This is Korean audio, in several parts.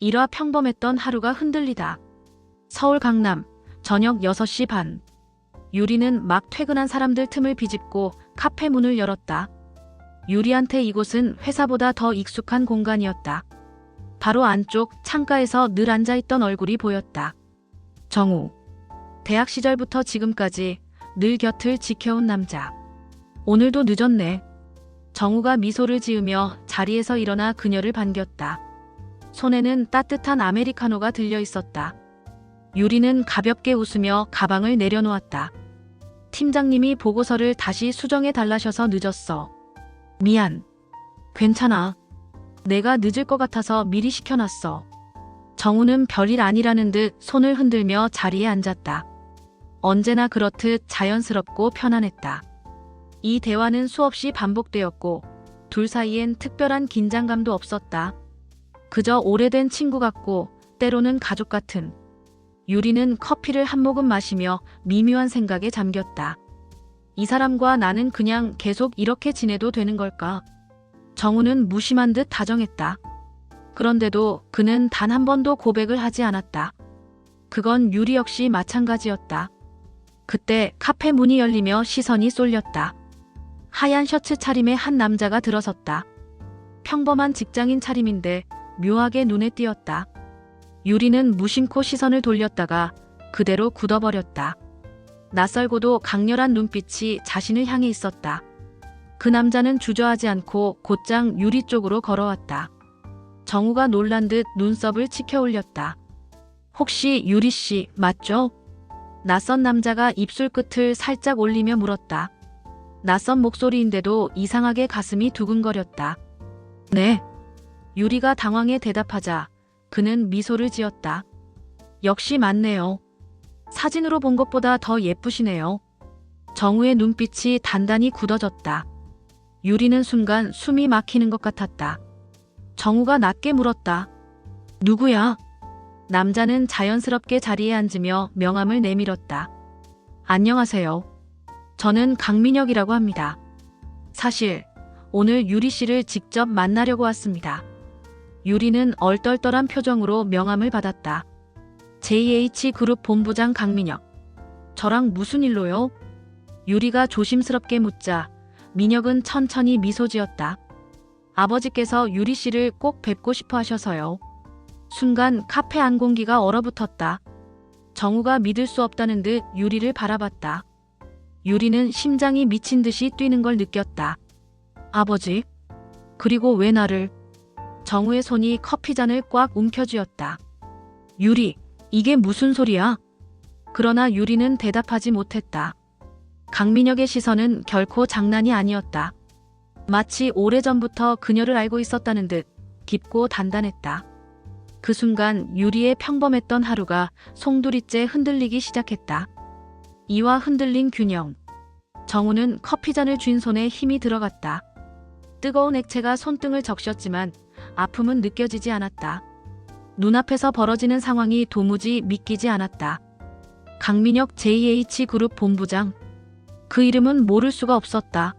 일화 평범했던 하루가 흔들리다. 서울 강남, 저녁 6시 반. 유리는 막 퇴근한 사람들 틈을 비집고 카페 문을 열었다. 유리한테 이곳은 회사보다 더 익숙한 공간이었다. 바로 안쪽 창가에서 늘 앉아있던 얼굴이 보였다. 정우. 대학 시절부터 지금까지 늘 곁을 지켜온 남자. 오늘도 늦었네. 정우가 미소를 지으며 자리에서 일어나 그녀를 반겼다. 손에는 따뜻한 아메리카노가 들려 있었다. 유리는 가볍게 웃으며 가방을 내려놓았다. 팀장님이 보고서를 다시 수정해 달라셔서 늦었어. 미안. 괜찮아. 내가 늦을 것 같아서 미리 시켜놨어. 정우는 별일 아니라는 듯 손을 흔들며 자리에 앉았다. 언제나 그렇듯 자연스럽고 편안했다. 이 대화는 수없이 반복되었고 둘 사이엔 특별한 긴장감도 없었다. 그저 오래된 친구 같고 때로는 가족 같은. 유리는 커피를 한 모금 마시며 미묘한 생각에 잠겼다. 이 사람과 나는 그냥 계속 이렇게 지내도 되는 걸까? 정우는 무심한 듯 다정했다. 그런데도 그는 단 한 번도 고백을 하지 않았다. 그건 유리 역시 마찬가지였다. 그때 카페 문이 열리며 시선이 쏠렸다. 하얀 셔츠 차림의 한 남자가 들어섰다. 평범한 직장인 차림인데 묘하게 눈에 띄었다. 유리는 무심코 시선을 돌렸다가 그대로 굳어버렸다. 낯설고도 강렬한 눈빛이 자신을 향해 있었다. 그 남자는 주저하지 않고 곧장 유리 쪽으로 걸어왔다. 정우가 놀란 듯 눈썹을 치켜 올렸다. 혹시 유리 씨 맞죠? 낯선 남자가 입술 끝을 살짝 올리며 물었다. 낯선 목소리인데도 이상하게 가슴이 두근거렸다. 네. 유리가 당황해 대답하자 그는 미소를 지었다. 역시 맞네요. 사진으로 본 것보다 더 예쁘시네요. 정우의 눈빛이 단단히 굳어졌다. 유리는 순간 숨이 막히는 것 같았다. 정우가 낮게 물었다. 누구야? 남자는 자연스럽게 자리에 앉으며 명함을 내밀었다. 안녕하세요. 저는 강민혁이라고 합니다. 사실 오늘 유리 씨를 직접 만나려고 왔습니다. 유리는 얼떨떨한 표정으로 명함을 받았다. JH그룹 본부장 강민혁. 저랑 무슨 일로요? 유리가 조심스럽게 묻자 민혁은 천천히 미소 지었다. 아버지께서 유리 씨를 꼭 뵙고 싶어 하셔서요. 순간 카페 안 공기가 얼어붙었다. 정우가 믿을 수 없다는 듯 유리를 바라봤다. 유리는 심장이 미친 듯이 뛰는 걸 느꼈다. 아버지? 그리고 왜 나를? 정우의 손이 커피잔을 꽉 움켜쥐었다. 유리, 이게 무슨 소리야? 그러나 유리는 대답하지 못했다. 강민혁의 시선은 결코 장난이 아니었다. 마치 오래전부터 그녀를 알고 있었다는 듯 깊고 단단했다. 그 순간 유리의 평범했던 하루가 송두리째 흔들리기 시작했다. 이와 흔들린 균형. 정우는 커피잔을 쥔 손에 힘이 들어갔다. 뜨거운 액체가 손등을 적셨지만 아픔은 느껴지지 않았다. 눈앞에서 벌어지는 상황이 도무지 믿기지 않았다. 강민혁 JH그룹 본부장. 그 이름은 모를 수가 없었다.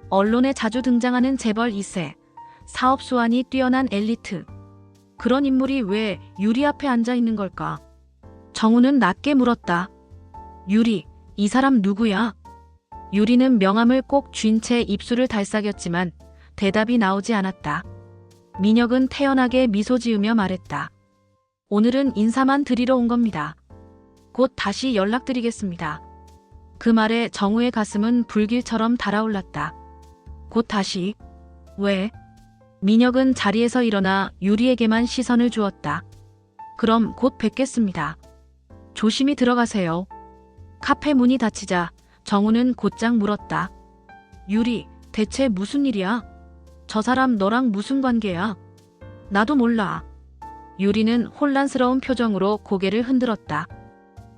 언론에 자주 등장하는 재벌 2세, 사업 수완이 뛰어난 엘리트. 그런 인물이 왜 유리 앞에 앉아 있는 걸까? 정우는 낮게 물었다. 유리, 이 사람 누구야? 유리는 명함을 꼭 쥔 채 입술을 달싹였지만 대답이 나오지 않았다. 민혁은 태연하게 미소 지으며 말했다. 오늘은 인사만 드리러 온 겁니다. 곧 다시 연락드리겠습니다. 그 말에 정우의 가슴은 불길처럼 달아올랐다. 곧 다시? 왜? 민혁은 자리에서 일어나 유리에게만 시선을 주었다. 그럼 곧 뵙겠습니다. 조심히 들어가세요. 카페 문이 닫히자 정우는 곧장 물었다. 유리, 대체 무슨 일이야? 저 사람 너랑 무슨 관계야? 나도 몰라. 유리는 혼란스러운 표정으로 고개를 흔들었다.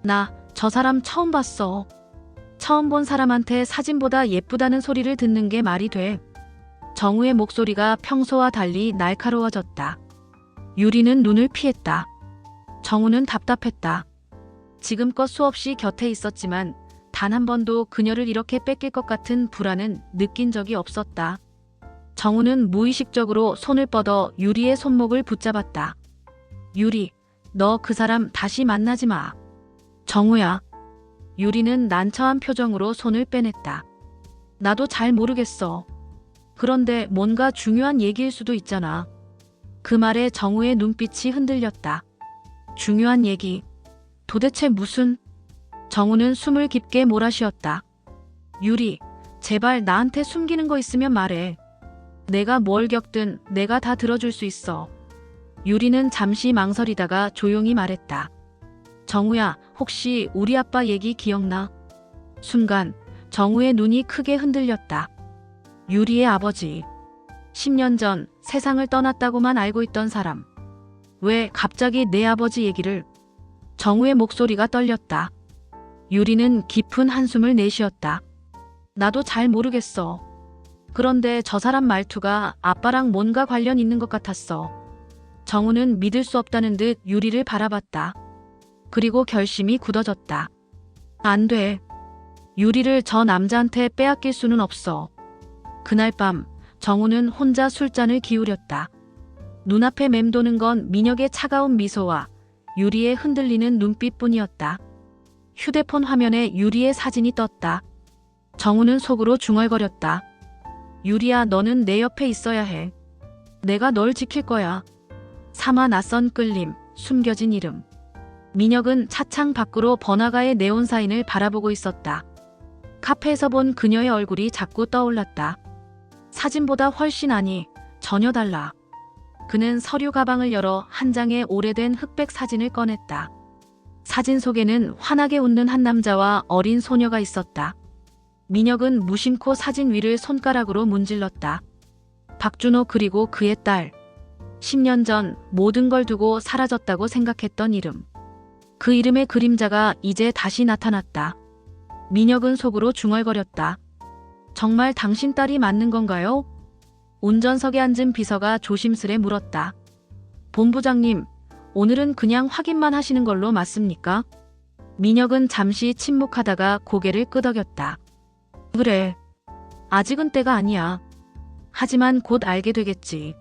나 저 사람 처음 봤어. 처음 본 사람한테 사진보다 예쁘다는 소리를 듣는 게 말이 돼. 정우의 목소리가 평소와 달리 날카로워졌다. 유리는 눈을 피했다. 정우는 답답했다. 지금껏 수없이 곁에 있었지만 단 한 번도 그녀를 이렇게 뺏길 것 같은 불안은 느낀 적이 없었다. 정우는 무의식적으로 손을 뻗어 유리의 손목을 붙잡았다. 유리, 너 그 사람 다시 만나지 마. 정우야. 유리는 난처한 표정으로 손을 빼냈다. 나도 잘 모르겠어. 그런데 뭔가 중요한 얘기일 수도 있잖아. 그 말에 정우의 눈빛이 흔들렸다. 중요한 얘기. 도대체 무슨? 정우는 숨을 깊게 몰아쉬었다. 유리, 제발 나한테 숨기는 거 있으면 말해. 내가 뭘 겪든 내가 다 들어줄 수 있어. 유리는 잠시 망설이다가 조용히 말했다. 정우야, 혹시 우리 아빠 얘기 기억나? 순간 정우의 눈이 크게 흔들렸다. 유리의 아버지. 10년 전 세상을 떠났다고만 알고 있던 사람. 왜 갑자기 내 아버지 얘기를? 정우의 목소리가 떨렸다. 유리는 깊은 한숨을 내쉬었다. 나도 잘 모르겠어. 그런데 저 사람 말투가 아빠랑 뭔가 관련 있는 것 같았어. 정우는 믿을 수 없다는 듯 유리를 바라봤다. 그리고 결심이 굳어졌다. 안 돼. 유리를 저 남자한테 빼앗길 수는 없어. 그날 밤 정우는 혼자 술잔을 기울였다. 눈앞에 맴도는 건 민혁의 차가운 미소와 유리의 흔들리는 눈빛뿐이었다. 휴대폰 화면에 유리의 사진이 떴다. 정우는 속으로 중얼거렸다. 유리야, 너는 내 옆에 있어야 해. 내가 널 지킬 거야. 차마 낯선 끌림, 숨겨진 이름. 민혁은 차창 밖으로 번화가의 네온 사인을 바라보고 있었다. 카페에서 본 그녀의 얼굴이 자꾸 떠올랐다. 사진보다 훨씬 아니, 전혀 달라. 그는 서류 가방을 열어 한 장의 오래된 흑백 사진을 꺼냈다. 사진 속에는 환하게 웃는 한 남자와 어린 소녀가 있었다. 민혁은 무심코 사진 위를 손가락으로 문질렀다. 박준호 그리고 그의 딸. 10년 전 모든 걸 두고 사라졌다고 생각했던 이름. 그 이름의 그림자가 이제 다시 나타났다. 민혁은 속으로 중얼거렸다. 정말 당신 딸이 맞는 건가요? 운전석에 앉은 비서가 조심스레 물었다. 본부장님, 오늘은 그냥 확인만 하시는 걸로 맞습니까? 민혁은 잠시 침묵하다가 고개를 끄덕였다. 그래. 아직은 때가 아니야. 하지만 곧 알게 되겠지.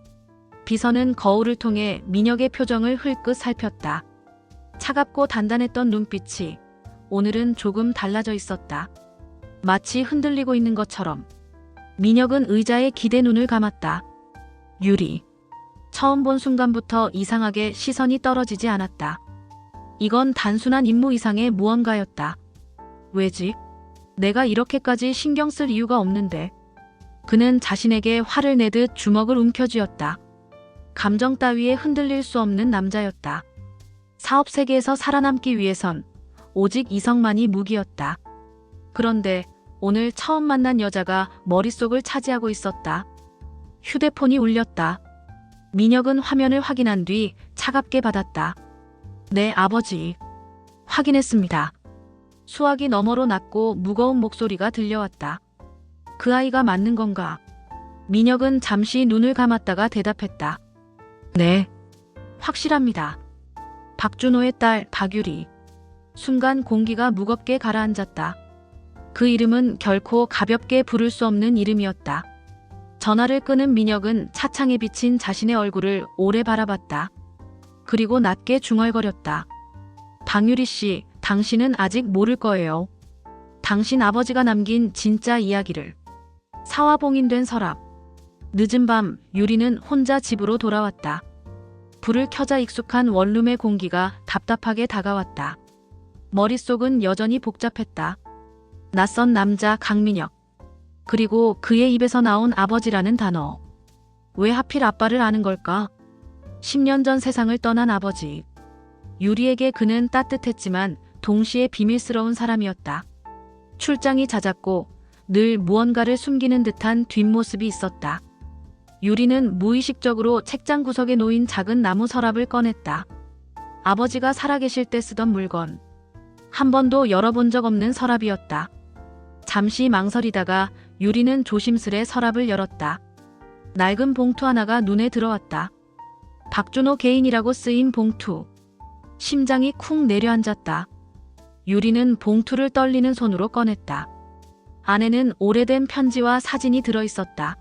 비서는 거울을 통해 민혁의 표정을 흘끗 살폈다. 차갑고 단단했던 눈빛이 오늘은 조금 달라져 있었다. 마치 흔들리고 있는 것처럼. 민혁은 의자에 기대 눈을 감았다. 유리. 처음 본 순간부터 이상하게 시선이 떨어지지 않았다. 이건 단순한 임무 이상의 무언가였다. 왜지? 내가 이렇게까지 신경 쓸 이유가 없는데. 그는 자신에게 화를 내듯 주먹을 움켜쥐었다. 감정 따위에 흔들릴 수 없는 남자였다. 사업 세계에서 살아남기 위해선 오직 이성만이 무기였다. 그런데 오늘 처음 만난 여자가 머릿속을 차지하고 있었다. 휴대폰이 울렸다. 민혁은 화면을 확인한 뒤 차갑게 받았다. 네, 아버지. 확인했습니다. 수화기 너머로 낮고 무거운 목소리가 들려왔다. 그 아이가 맞는 건가? 민혁은 잠시 눈을 감았다가 대답했다. 네. 확실합니다. 박준호의 딸 박유리. 순간 공기가 무겁게 가라앉았다. 그 이름은 결코 가볍게 부를 수 없는 이름이었다. 전화를 끄는 민혁은 차창에 비친 자신의 얼굴을 오래 바라봤다. 그리고 낮게 중얼거렸다. 박유리 씨, 당신은 아직 모를 거예요. 당신 아버지가 남긴 진짜 이야기를. 사화봉인된 서랍. 늦은 밤 유리는 혼자 집으로 돌아왔다. 불을 켜자 익숙한 원룸의 공기가 답답하게 다가왔다. 머릿속은 여전히 복잡했다. 낯선 남자 강민혁. 그리고 그의 입에서 나온 아버지라는 단어. 왜 하필 아빠를 아는 걸까? 10년 전 세상을 떠난 아버지. 유리에게 그는 따뜻했지만 동시에 비밀스러운 사람이었다. 출장이 잦았고 늘 무언가를 숨기는 듯한 뒷모습이 있었다. 유리는 무의식적으로 책장 구석에 놓인 작은 나무 서랍을 꺼냈다. 아버지가 살아계실 때 쓰던 물건. 한 번도 열어본 적 없는 서랍이었다. 잠시 망설이다가 유리는 조심스레 서랍을 열었다. 낡은 봉투 하나가 눈에 들어왔다. 박준호 개인이라고 쓰인 봉투. 심장이 쿵 내려앉았다. 유리는 봉투를 떨리는 손으로 꺼냈다. 안에는 오래된 편지와 사진이 들어있었다.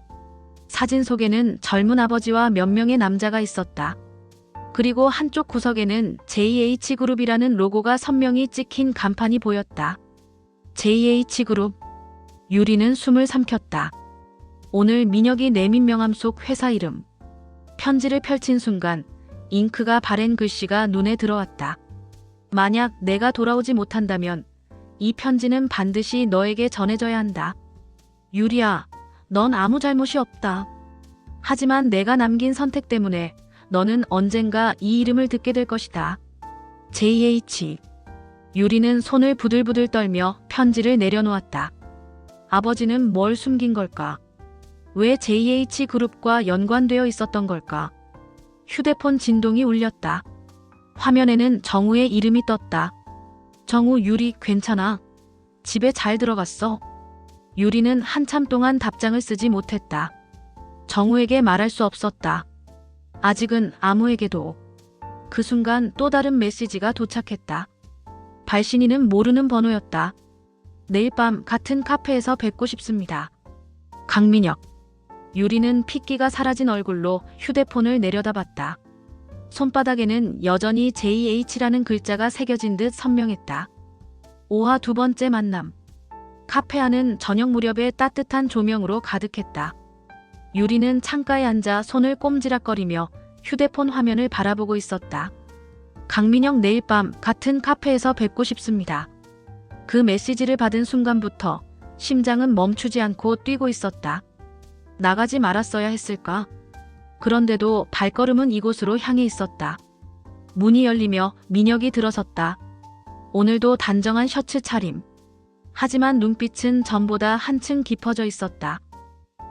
사진 속에는 젊은 아버지와 몇 명의 남자가 있었다. 그리고 한쪽 구석에는 JH그룹이라는 로고가 선명히 찍힌 간판이 보였다. JH그룹. 유리는 숨을 삼켰다. 오늘 민혁이 내민 명함 속 회사 이름. 편지를 펼친 순간 잉크가 바랜 글씨가 눈에 들어왔다. 만약 내가 돌아오지 못한다면 이 편지는 반드시 너에게 전해져야 한다. 유리야, 넌 아무 잘못이 없다. 하지만 내가 남긴 선택 때문에 너는 언젠가 이 이름을 듣게 될 것이다. JH. 유리는 손을 부들부들 떨며 편지를 내려놓았다. 아버지는 뭘 숨긴 걸까? 왜 JH그룹과 연관되어 있었던 걸까? 휴대폰 진동이 울렸다. 화면에는 정우의 이름이 떴다. 정우, 유리 괜찮아? 집에 잘 들어갔어? 유리는 한참 동안 답장을 쓰지 못했다. 정우에게 말할 수 없었다. 아직은 아무에게도. 그 순간 또 다른 메시지가 도착했다. 발신인은 모르는 번호였다. 내일 밤 같은 카페에서 뵙고 싶습니다. 강민혁. 유리는 핏기가 사라진 얼굴로 휴대폰을 내려다봤다. 손바닥에는 여전히 JH라는 글자가 새겨진 듯 선명했다. 5화 두 번째 만남. 카페 안은 저녁 무렵에 따뜻한 조명으로 가득했다. 유리는 창가에 앉아 손을 꼼지락거리며 휴대폰 화면을 바라보고 있었다. 강민혁, 내일 밤 같은 카페에서 뵙고 싶습니다. 그 메시지를 받은 순간부터 심장은 멈추지 않고 뛰고 있었다. 나가지 말았어야 했을까? 그런데도 발걸음은 이곳으로 향해 있었다. 문이 열리며 민혁이 들어섰다. 오늘도 단정한 셔츠 차림. 하지만 눈빛은 전보다 한층 깊어져 있었다.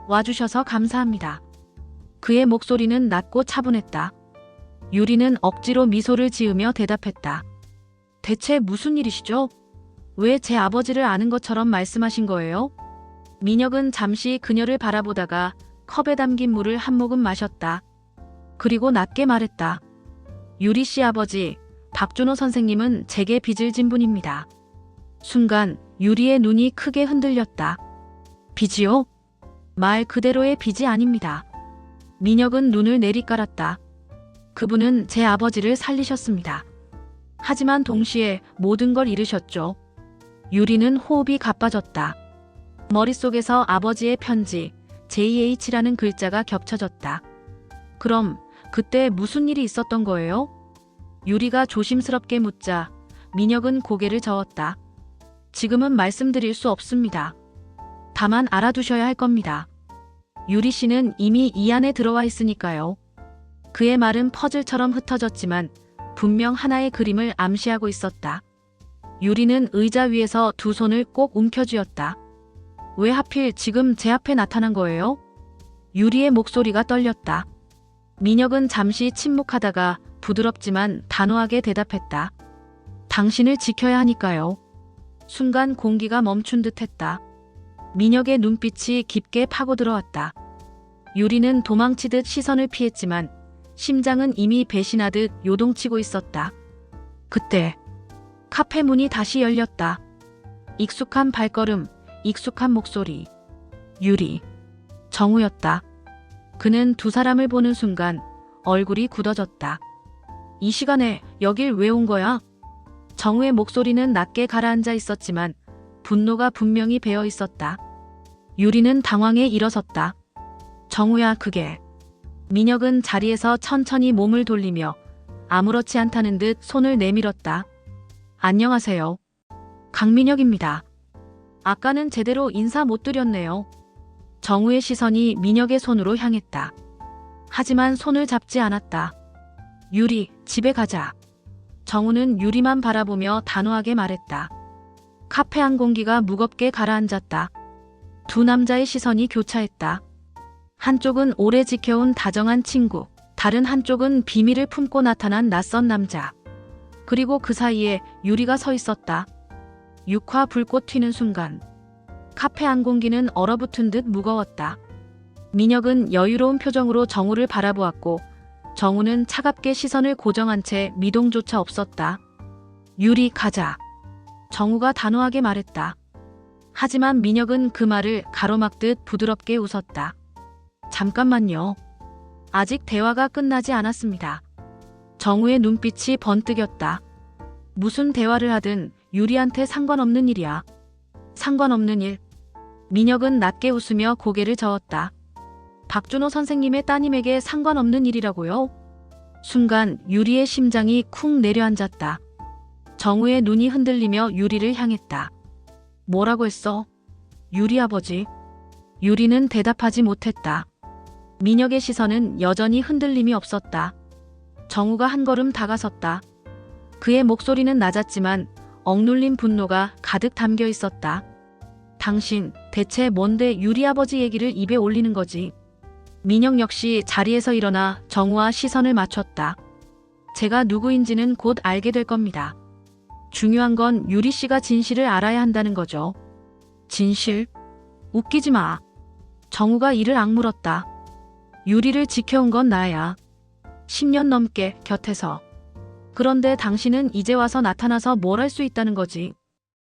와주셔서 감사합니다. 그의 목소리는 낮고 차분했다. 유리는 억지로 미소를 지으며 대답했다. 대체 무슨 일이시죠? 왜 제 아버지를 아는 것처럼 말씀하신 거예요? 민혁은 잠시 그녀를 바라보다가 컵에 담긴 물을 한 모금 마셨다. 그리고 낮게 말했다. 유리 씨 아버지, 박준호 선생님은 제게 빚을 진 분입니다. 순간 유리의 눈이 크게 흔들렸다. 빚이요? 말 그대로의 빚이 아닙니다. 민혁은 눈을 내리깔았다. 그분은 제 아버지를 살리셨습니다. 하지만 동시에 모든 걸 잃으셨죠. 유리는 호흡이 가빠졌다. 머릿속에서 아버지의 편지, JH라는 글자가 겹쳐졌다. 그럼 그때 무슨 일이 있었던 거예요? 유리가 조심스럽게 묻자 민혁은 고개를 저었다. 지금은 말씀드릴 수 없습니다. 다만 알아두셔야 할 겁니다. 유리 씨는 이미 이 안에 들어와 있으니까요. 그의 말은 퍼즐처럼 흩어졌지만 분명 하나의 그림을 암시하고 있었다. 유리는 의자 위에서 두 손을 꼭 움켜쥐었다. 왜 하필 지금 제 앞에 나타난 거예요? 유리의 목소리가 떨렸다. 민혁은 잠시 침묵하다가 부드럽지만 단호하게 대답했다. 당신을 지켜야 하니까요. 순간 공기가 멈춘 듯 했다. 민혁의 눈빛이 깊게 파고들어왔다. 유리는 도망치듯 시선을 피했지만 심장은 이미 배신하듯 요동치고 있었다. 그때 카페 문이 다시 열렸다. 익숙한 발걸음, 익숙한 목소리. 유리. 정우였다. 그는 두 사람을 보는 순간 얼굴이 굳어졌다. 이 시간에 여길 왜 온 거야? 정우의 목소리는 낮게 가라앉아 있었지만 분노가 분명히 배어 있었다. 유리는 당황해 일어섰다. 정우야, 그게. 민혁은 자리에서 천천히 몸을 돌리며 아무렇지 않다는 듯 손을 내밀었다. 안녕하세요. 강민혁입니다. 아까는 제대로 인사 못 드렸네요. 정우의 시선이 민혁의 손으로 향했다. 하지만 손을 잡지 않았다. 유리, 집에 가자. 정우는 유리만 바라보며 단호하게 말했다. 카페 안 공기가 무겁게 가라앉았다. 두 남자의 시선이 교차했다. 한쪽은 오래 지켜온 다정한 친구, 다른 한쪽은 비밀을 품고 나타난 낯선 남자. 그리고 그 사이에 유리가 서 있었다. 6화 불꽃 튀는 순간 카페 안 공기는 얼어붙은 듯 무거웠다. 민혁은 여유로운 표정으로 정우를 바라보았고 정우는 차갑게 시선을 고정한 채 미동조차 없었다. 유리, 가자. 정우가 단호하게 말했다. 하지만 민혁은 그 말을 가로막듯 부드럽게 웃었다. 잠깐만요. 아직 대화가 끝나지 않았습니다. 정우의 눈빛이 번뜩였다. 무슨 대화를 하든 유리한테 상관없는 일이야. 상관없는 일. 민혁은 낮게 웃으며 고개를 저었다. 박준호 선생님의 따님에게 상관없는 일이라고요? 순간 유리의 심장이 쿵 내려앉았다. 정우의 눈이 흔들리며 유리를 향했다. 뭐라고 했어? 유리 아버지. 유리는 대답하지 못했다. 민혁의 시선은 여전히 흔들림이 없었다. 정우가 한 걸음 다가섰다. 그의 목소리는 낮았지만 억눌린 분노가 가득 담겨 있었다. 당신 대체 뭔데 유리 아버지 얘기를 입에 올리는 거지? 민혁 역시 자리에서 일어나 정우와 시선을 맞췄다. 제가 누구인지는 곧 알게 될 겁니다. 중요한 건 유리 씨가 진실을 알아야 한다는 거죠. 진실? 웃기지 마. 정우가 이를 악물었다. 유리를 지켜온 건 나야. 10년 넘게 곁에서. 그런데 당신은 이제 와서 나타나서 뭘 할 수 있다는 거지.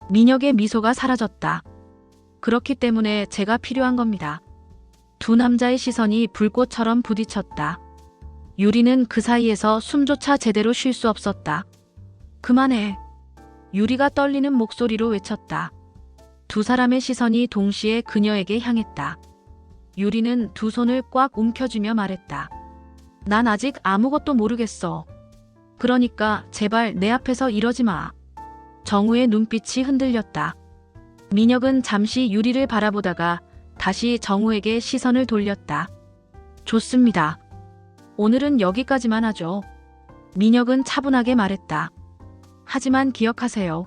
민혁의 미소가 사라졌다. 그렇기 때문에 제가 필요한 겁니다. 두 남자의 시선이 불꽃처럼 부딪혔다. 유리는 그 사이에서 숨조차 제대로 쉴 수 없었다. 그만해. 유리가 떨리는 목소리로 외쳤다. 두 사람의 시선이 동시에 그녀에게 향했다. 유리는 두 손을 꽉 움켜쥐며 말했다. 난 아직 아무것도 모르겠어. 그러니까 제발 내 앞에서 이러지 마. 정우의 눈빛이 흔들렸다. 민혁은 잠시 유리를 바라보다가 다시 정우에게 시선을 돌렸다. 좋습니다. 오늘은 여기까지만 하죠. 민혁은 차분하게 말했다. 하지만 기억하세요.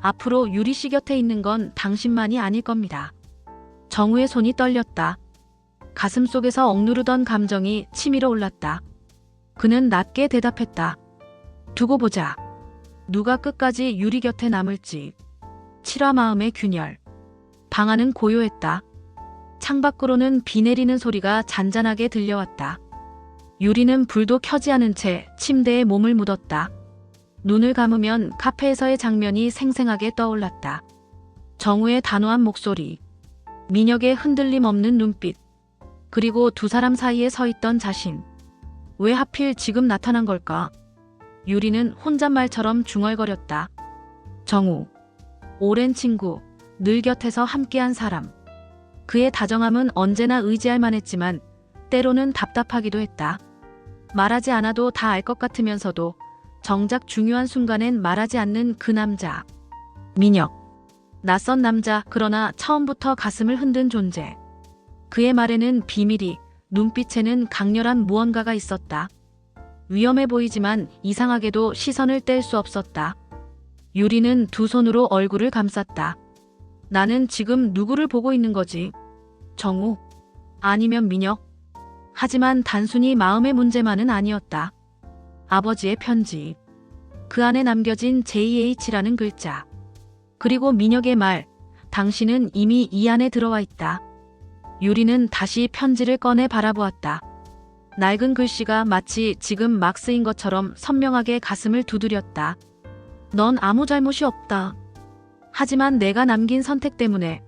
앞으로 유리 씨 곁에 있는 건 당신만이 아닐 겁니다. 정우의 손이 떨렸다. 가슴 속에서 억누르던 감정이 치밀어 올랐다. 그는 낮게 대답했다. 두고 보자. 누가 끝까지 유리 곁에 남을지. 7화 마음의 균열. 방 안은 고요했다. 창밖으로는 비 내리는 소리가 잔잔하게 들려왔다. 유리는 불도 켜지 않은 채 침대에 몸을 묻었다. 눈을 감으면 카페에서의 장면이 생생하게 떠올랐다. 정우의 단호한 목소리, 민혁의 흔들림 없는 눈빛, 그리고 두 사람 사이에 서 있던 자신. 왜 하필 지금 나타난 걸까? 유리는 혼잣말처럼 중얼거렸다. 정우, 오랜 친구, 늘 곁에서 함께한 사람. 그의 다정함은 언제나 의지할 만했지만 때로는 답답하기도 했다. 말하지 않아도 다 알 것 같으면서도 정작 중요한 순간엔 말하지 않는 그 남자. 민혁. 낯선 남자, 그러나 처음부터 가슴을 흔든 존재. 그의 말에는 비밀이, 눈빛에는 강렬한 무언가가 있었다. 위험해 보이지만 이상하게도 시선을 뗄 수 없었다. 유리는 두 손으로 얼굴을 감쌌다. 나는 지금 누구를 보고 있는 거지? 정우? 아니면 민혁? 하지만 단순히 마음의 문제만은 아니었다. 아버지의 편지. 그 안에 남겨진 JH라는 글자. 그리고 민혁의 말. 당신은 이미 이 안에 들어와 있다. 유리는 다시 편지를 꺼내 바라보았다. 낡은 글씨가 마치 지금 막 쓰인 것처럼 선명하게 가슴을 두드렸다. 넌 아무 잘못이 없다. 하지만 내가 남긴 선택 때문에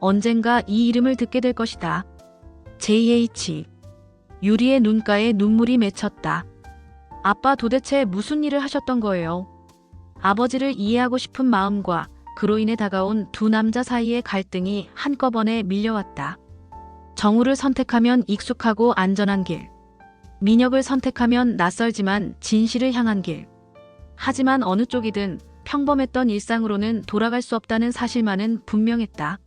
언젠가 이 이름을 듣게 될 것이다. JH. 유리의 눈가에 눈물이 맺혔다. 아빠 도대체 무슨 일을 하셨던 거예요? 아버지를 이해하고 싶은 마음과 그로 인해 다가온 두 남자 사이의 갈등이 한꺼번에 밀려왔다. 정우를 선택하면 익숙하고 안전한 길. 민혁을 선택하면 낯설지만 진실을 향한 길. 하지만 어느 쪽이든 평범했던 일상으로는 돌아갈 수 없다는 사실만은 분명했다.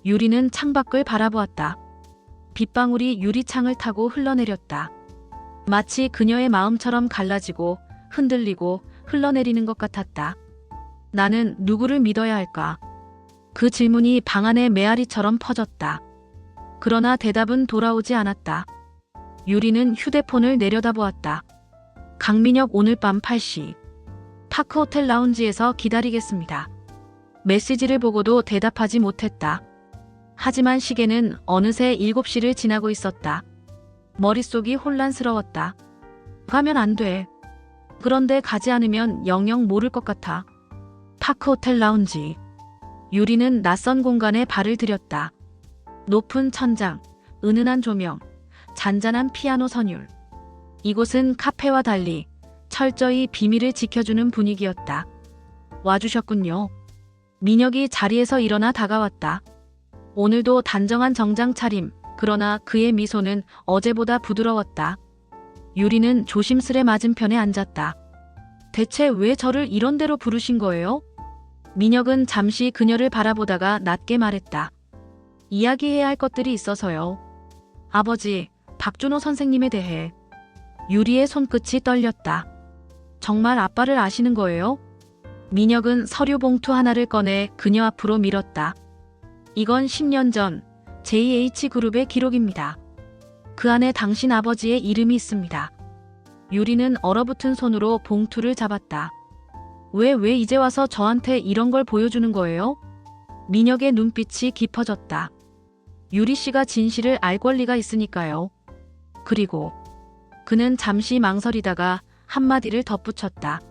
유리는 창밖을 바라보았다. 빗방울이 유리창을 타고 흘러내렸다. 마치 그녀의 마음처럼 갈라지고 흔들리고 흘러내리는 것 같았다. 나는 누구를 믿어야 할까? 그 질문이 방 안의 메아리처럼 퍼졌다. 그러나 대답은 돌아오지 않았다. 유리는 휴대폰을 내려다보았다. 강민혁 오늘 밤 8시. 파크호텔 라운지에서 기다리겠습니다. 메시지를 보고도 대답하지 못했다. 하지만 시계는 어느새 7시를 지나고 있었다. 머릿속이 혼란스러웠다. 가면 안 돼. 그런데 가지 않으면 영영 모를 것 같아. 파크호텔 라운지. 유리는 낯선 공간에 발을 들였다. 높은 천장, 은은한 조명, 잔잔한 피아노 선율. 이곳은 카페와 달리 철저히 비밀을 지켜주는 분위기였다. 와주셨군요. 민혁이 자리에서 일어나 다가왔다. 오늘도 단정한 정장 차림, 그러나 그의 미소는 어제보다 부드러웠다. 유리는 조심스레 맞은편에 앉았다. 대체 왜 저를 이런 데로 부르신 거예요? 민혁은 잠시 그녀를 바라보다가 낮게 말했다. 이야기해야 할 것들이 있어서요. 아버지, 박준호 선생님에 대해. 유리의 손끝이 떨렸다. 정말 아빠를 아시는 거예요? 민혁은 서류 봉투 하나를 꺼내 그녀 앞으로 밀었다. 이건 10년 전 JH그룹의 기록입니다. 그 안에 당신 아버지의 이름이 있습니다. 유리는 얼어붙은 손으로 봉투를 잡았다. 왜 이제 와서 저한테 이런 걸 보여주는 거예요? 민혁의 눈빛이 깊어졌다. 유리 씨가 진실을 알 권리가 있으니까요. 그리고 그는 잠시 망설이다가 한마디를 덧붙였다.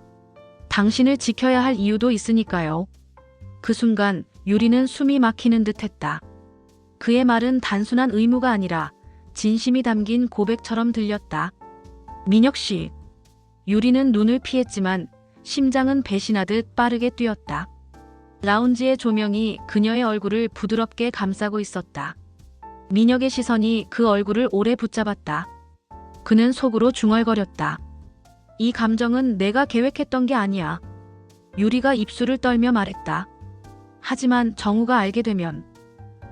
당신을 지켜야 할 이유도 있으니까요. 그 순간 유리는 숨이 막히는 듯 했다. 그의 말은 단순한 의무가 아니라 진심이 담긴 고백처럼 들렸다. 민혁 씨. 유리는 눈을 피했지만 심장은 배신하듯 빠르게 뛰었다. 라운지의 조명이 그녀의 얼굴을 부드럽게 감싸고 있었다. 민혁의 시선이 그 얼굴을 오래 붙잡았다. 그는 속으로 중얼거렸다. 이 감정은 내가 계획했던 게 아니야. 유리가 입술을 떨며 말했다. 하지만 정우가 알게 되면.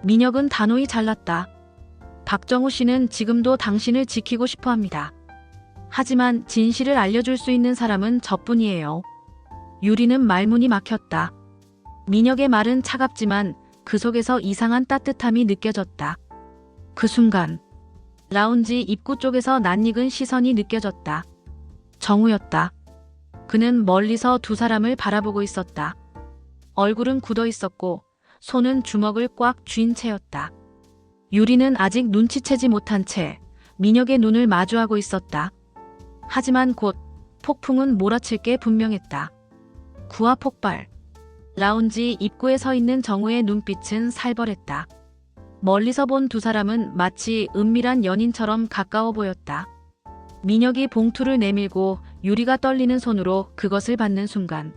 민혁은 단호히 잘랐다. 박정우 씨는 지금도 당신을 지키고 싶어 합니다. 하지만 진실을 알려줄 수 있는 사람은 저뿐이에요. 유리는 말문이 막혔다. 민혁의 말은 차갑지만 그 속에서 이상한 따뜻함이 느껴졌다. 그 순간 라운지 입구 쪽에서 낯익은 시선이 느껴졌다. 정우였다. 그는 멀리서 두 사람을 바라보고 있었다. 얼굴은 굳어 있었고 손은 주먹을 꽉 쥔 채였다. 유리는 아직 눈치채지 못한 채 민혁의 눈을 마주하고 있었다. 하지만 곧 폭풍은 몰아칠 게 분명했다. 구화 폭발. 라운지 입구에 서 있는 정우의 눈빛은 살벌했다. 멀리서 본 두 사람은 마치 은밀한 연인처럼 가까워 보였다. 민혁이 봉투를 내밀고 유리가 떨리는 손으로 그것을 받는 순간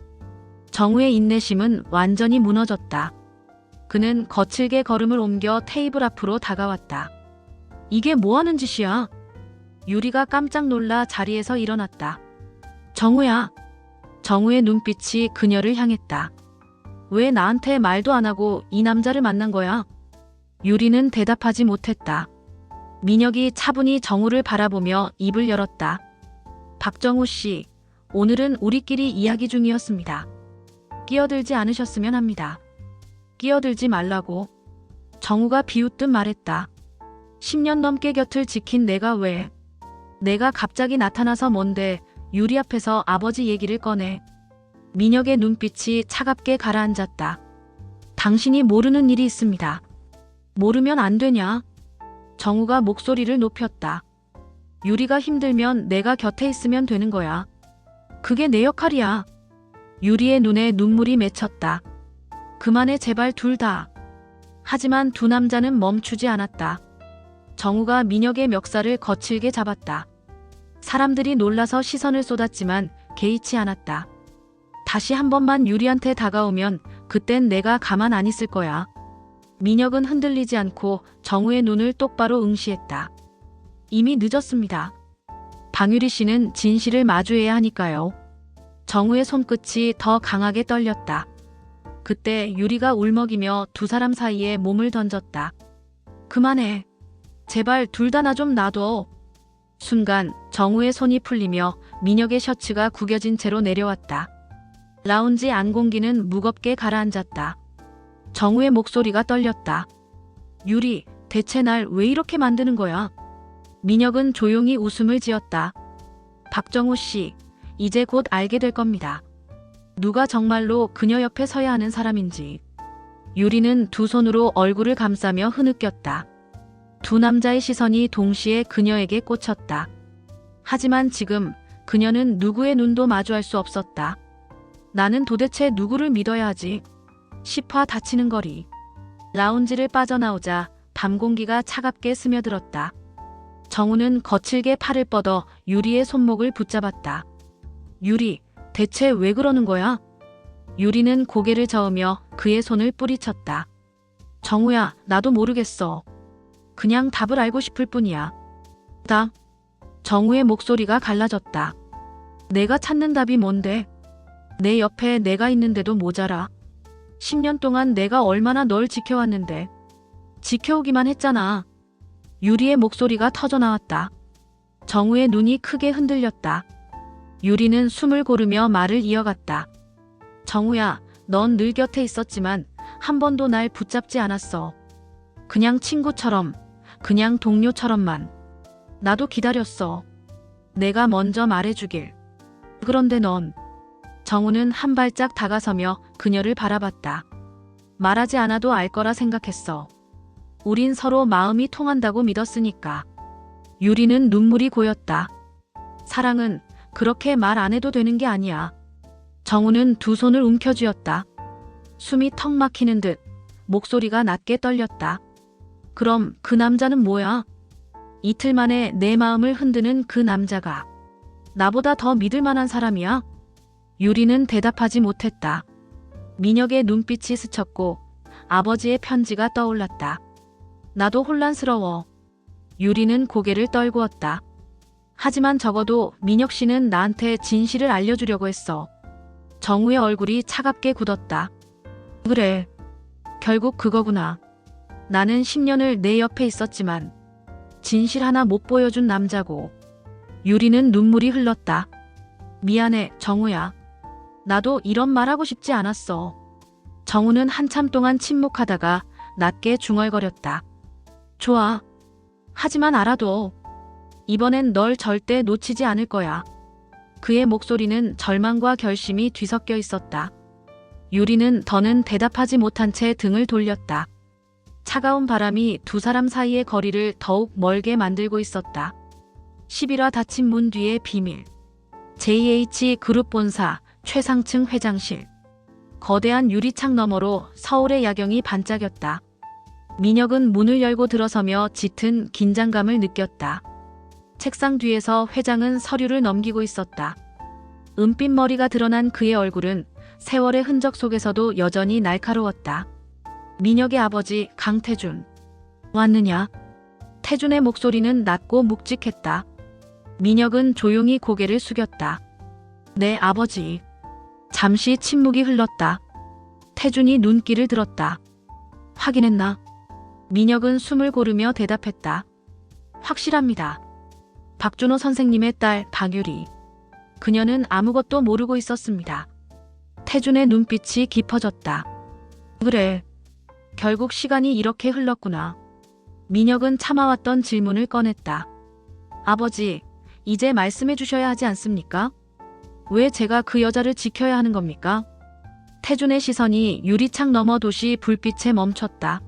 정우의 인내심은 완전히 무너졌다. 그는 거칠게 걸음을 옮겨 테이블 앞으로 다가왔다. 이게 뭐 하는 짓이야? 유리가 깜짝 놀라 자리에서 일어났다. 정우야. 정우의 눈빛이 그녀를 향했다. 왜 나한테 말도 안 하고 이 남자를 만난 거야? 유리는 대답하지 못했다. 민혁이 차분히 정우를 바라보며 입을 열었다. 박정우 씨, 오늘은 우리끼리 이야기 중이었습니다. 끼어들지 않으셨으면 합니다. 끼어들지 말라고. 정우가 비웃듯 말했다. 10년 넘게 곁을 지킨 내가 갑자기 나타나서 뭔데 유리 앞에서 아버지 얘기를 꺼내. 민혁의 눈빛이 차갑게 가라앉았다. 당신이 모르는 일이 있습니다. 모르면 안 되냐? 정우가 목소리를 높였다. 유리가 힘들면 내가 곁에 있으면 되는 거야. 그게 내 역할이야. 유리의 눈에 눈물이 맺혔다. 그만해 제발 둘 다. 하지만 두 남자는 멈추지 않았다. 정우가 민혁의 멱살을 거칠게 잡았다. 사람들이 놀라서 시선을 쏟았지만 개의치 않았다. 다시 한 번만 유리한테 다가오면 그땐 내가 가만 안 있을 거야. 민혁은 흔들리지 않고 정우의 눈을 똑바로 응시했다. 이미 늦었습니다. 방유리 씨는 진실을 마주해야 하니까요. 정우의 손끝이 더 강하게 떨렸다. 그때 유리가 울먹이며 두 사람 사이에 몸을 던졌다. 그만해. 제발 둘 다 나 좀 놔둬. 순간 정우의 손이 풀리며 민혁의 셔츠가 구겨진 채로 내려왔다. 라운지 안 공기는 무겁게 가라앉았다. 정우의 목소리가 떨렸다. 유리, 대체 날 왜 이렇게 만드는 거야? 민혁은 조용히 웃음을 지었다. 박정우 씨, 이제 곧 알게 될 겁니다. 누가 정말로 그녀 옆에 서야 하는 사람인지. 유리는 두 손으로 얼굴을 감싸며 흐느꼈다. 두 남자의 시선이 동시에 그녀에게 꽂혔다. 하지만 지금 그녀는 누구의 눈도 마주할 수 없었다. 나는 도대체 누구를 믿어야 하지? 10화 닫히는 거리. 라운지를 빠져나오자 밤 공기가 차갑게 스며들었다. 정우는 거칠게 팔을 뻗어 유리의 손목을 붙잡았다. 유리, 대체 왜 그러는 거야? 유리는 고개를 저으며 그의 손을 뿌리쳤다. 정우야, 나도 모르겠어. 그냥 답을 알고 싶을 뿐이야. 정우의 목소리가 갈라졌다. 내가 찾는 답이 뭔데? 내 옆에 내가 있는데도 모자라. 10년 동안 내가 얼마나 널 지켜왔는데. 지켜오기만 했잖아. 유리의 목소리가 터져나왔다. 정우의 눈이 크게 흔들렸다. 유리는 숨을 고르며 말을 이어갔다. 정우야, 넌 늘 곁에 있었지만 한 번도 날 붙잡지 않았어. 그냥 친구처럼, 그냥 동료처럼만. 나도 기다렸어. 내가 먼저 말해주길. 그런데 넌. 정우는 한 발짝 다가서며 그녀를 바라봤다. 말하지 않아도 알 거라 생각했어. 우린 서로 마음이 통한다고 믿었으니까. 유리는 눈물이 고였다. 사랑은 그렇게 말 안 해도 되는 게 아니야. 정우는 두 손을 움켜쥐었다. 숨이 턱 막히는 듯 목소리가 낮게 떨렸다. 그럼 그 남자는 뭐야? 이틀 만에 내 마음을 흔드는 그 남자가 나보다 더 믿을 만한 사람이야? 유리는 대답하지 못했다. 민혁의 눈빛이 스쳤고 아버지의 편지가 떠올랐다. 나도 혼란스러워. 유리는 고개를 떨구었다. 하지만 적어도 민혁 씨는 나한테 진실을 알려주려고 했어. 정우의 얼굴이 차갑게 굳었다. 그래. 결국 그거구나. 나는 10년을 내 옆에 있었지만 진실 하나 못 보여준 남자고. 유리는 눈물이 흘렀다. 미안해, 정우야. 나도 이런 말하고 싶지 않았어. 정우는 한참 동안 침묵하다가 낮게 중얼거렸다. 좋아. 하지만 알아둬. 이번엔 널 절대 놓치지 않을 거야. 그의 목소리는 절망과 결심이 뒤섞여 있었다. 유리는 더는 대답하지 못한 채 등을 돌렸다. 차가운 바람이 두 사람 사이의 거리를 더욱 멀게 만들고 있었다. 11화 닫힌 문 뒤의 비밀. JH 그룹 본사 최상층 회장실. 거대한 유리창 너머로 서울의 야경이 반짝였다. 민혁은 문을 열고 들어서며 짙은 긴장감을 느꼈다. 책상 뒤에서 회장은 서류를 넘기고 있었다. 은빛 머리가 드러난 그의 얼굴은 세월의 흔적 속에서도 여전히 날카로웠다. 민혁의 아버지 강태준. 왔느냐? 태준의 목소리는 낮고 묵직했다. 민혁은 조용히 고개를 숙였다. 네, 아버지. 잠시 침묵이 흘렀다. 태준이 눈길을 들었다. 확인했나? 민혁은 숨을 고르며 대답했다. 확실합니다. 박준호 선생님의 딸 박유리. 그녀는 아무것도 모르고 있었습니다. 태준의 눈빛이 깊어졌다. 그래. 결국 시간이 이렇게 흘렀구나. 민혁은 참아왔던 질문을 꺼냈다. 아버지, 이제 말씀해 주셔야 하지 않습니까? 왜 제가 그 여자를 지켜야 하는 겁니까? 태준의 시선이 유리창 너머 도시 불빛에 멈췄다.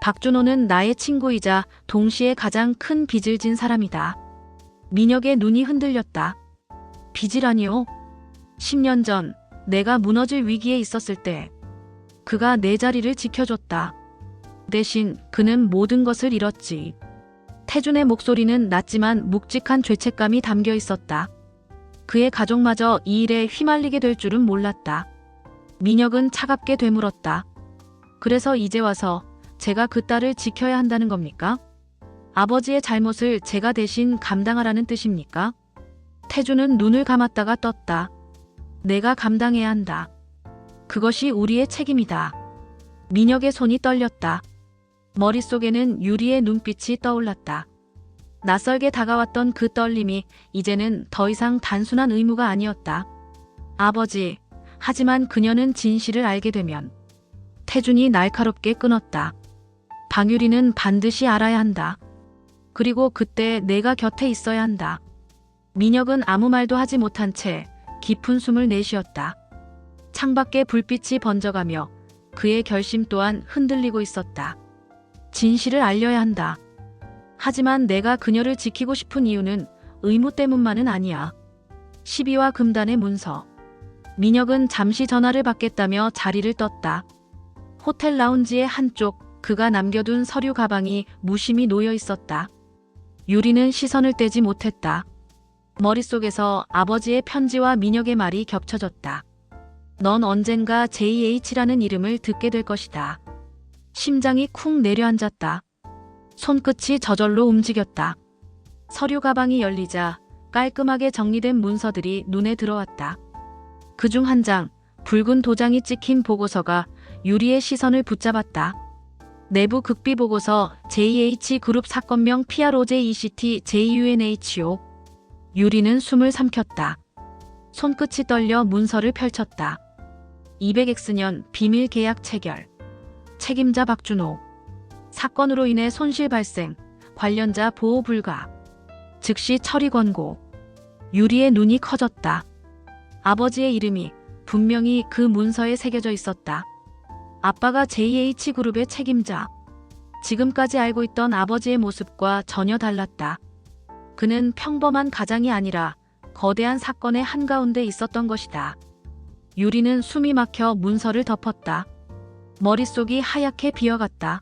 박준호는 나의 친구이자 동시에 가장 큰 빚을 진 사람이다. 민혁의 눈이 흔들렸다. 빚이라니요? 10년 전 내가 무너질 위기에 있었을 때 그가 내 자리를 지켜줬다. 대신 그는 모든 것을 잃었지. 태준의 목소리는 낮지만 묵직한 죄책감이 담겨 있었다. 그의 가족마저 이 일에 휘말리게 될 줄은 몰랐다. 민혁은 차갑게 되물었다. 그래서 이제 와서 제가 그 딸을 지켜야 한다는 겁니까? 아버지의 잘못을 제가 대신 감당하라는 뜻입니까? 태준은 눈을 감았다가 떴다. 내가 감당해야 한다. 그것이 우리의 책임이다. 민혁의 손이 떨렸다. 머릿속에는 유리의 눈빛이 떠올랐다. 낯설게 다가왔던 그 떨림이 이제는 더 이상 단순한 의무가 아니었다. 아버지, 하지만 그녀는 진실을 알게 되면. 태준이 날카롭게 끊었다. 박유리는 반드시 알아야 한다. 그리고 그때 내가 곁에 있어야 한다. 민혁은 아무 말도 하지 못한 채 깊은 숨을 내쉬었다. 창밖에 불빛이 번져가며 그의 결심 또한 흔들리고 있었다. 진실을 알려야 한다. 하지만 내가 그녀를 지키고 싶은 이유는 의무 때문만은 아니야. 12화 금단의 문서. 민혁은 잠시 전화를 받겠다며 자리를 떴다. 호텔 라운지의 한쪽 그가 남겨둔 서류 가방이 무심히 놓여 있었다. 유리는 시선을 떼지 못했다. 머릿속에서 아버지의 편지와 민혁의 말이 겹쳐졌다. 넌 언젠가 JH라는 이름을 듣게 될 것이다. 심장이 쿵 내려앉았다. 손끝이 저절로 움직였다. 서류 가방이 열리자 깔끔하게 정리된 문서들이 눈에 들어왔다. 그중 한 장, 붉은 도장이 찍힌 보고서가 유리의 시선을 붙잡았다. 내부 극비 보고서 JH그룹 사건명 PROJECT JUNHO. 유리는 숨을 삼켰다. 손끝이 떨려 문서를 펼쳤다. 200X년 비밀 계약 체결. 책임자 박준호. 사건으로 인해 손실 발생. 관련자 보호 불가. 즉시 처리 권고. 유리의 눈이 커졌다. 아버지의 이름이 분명히 그 문서에 새겨져 있었다. 아빠가 JH그룹의 책임자. 지금까지 알고 있던 아버지의 모습과 전혀 달랐다. 그는 평범한 가장이 아니라 거대한 사건의 한가운데 있었던 것이다. 유리는 숨이 막혀 문서를 덮었다. 머릿속이 하얗게 비어갔다.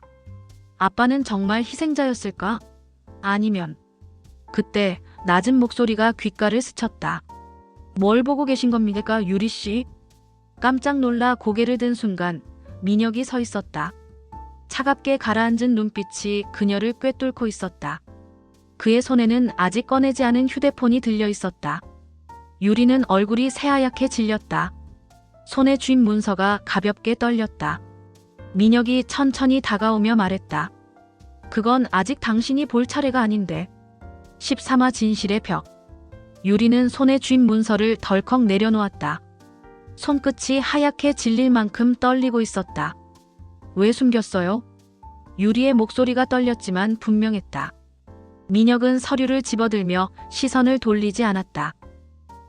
아빠는 정말 희생자였을까? 아니면... 그때 낮은 목소리가 귓가를 스쳤다. 뭘 보고 계신 겁니까, 유리 씨? 깜짝 놀라 고개를 든 순간 민혁이 서 있었다. 차갑게 가라앉은 눈빛이 그녀를 꿰뚫고 있었다. 그의 손에는 아직 꺼내지 않은 휴대폰이 들려 있었다. 유리는 얼굴이 새하얗게 질렸다. 손에 쥔 문서가 가볍게 떨렸다. 민혁이 천천히 다가오며 말했다. 그건 아직 당신이 볼 차례가 아닌데. 13화 진실의 벽. 유리는 손에 쥔 문서를 덜컥 내려놓았다. 손끝이 하얗게 질릴 만큼 떨리고 있었다. 왜 숨겼어요? 유리의 목소리가 떨렸지만 분명했다. 민혁은 서류를 집어들며 시선을 돌리지 않았다.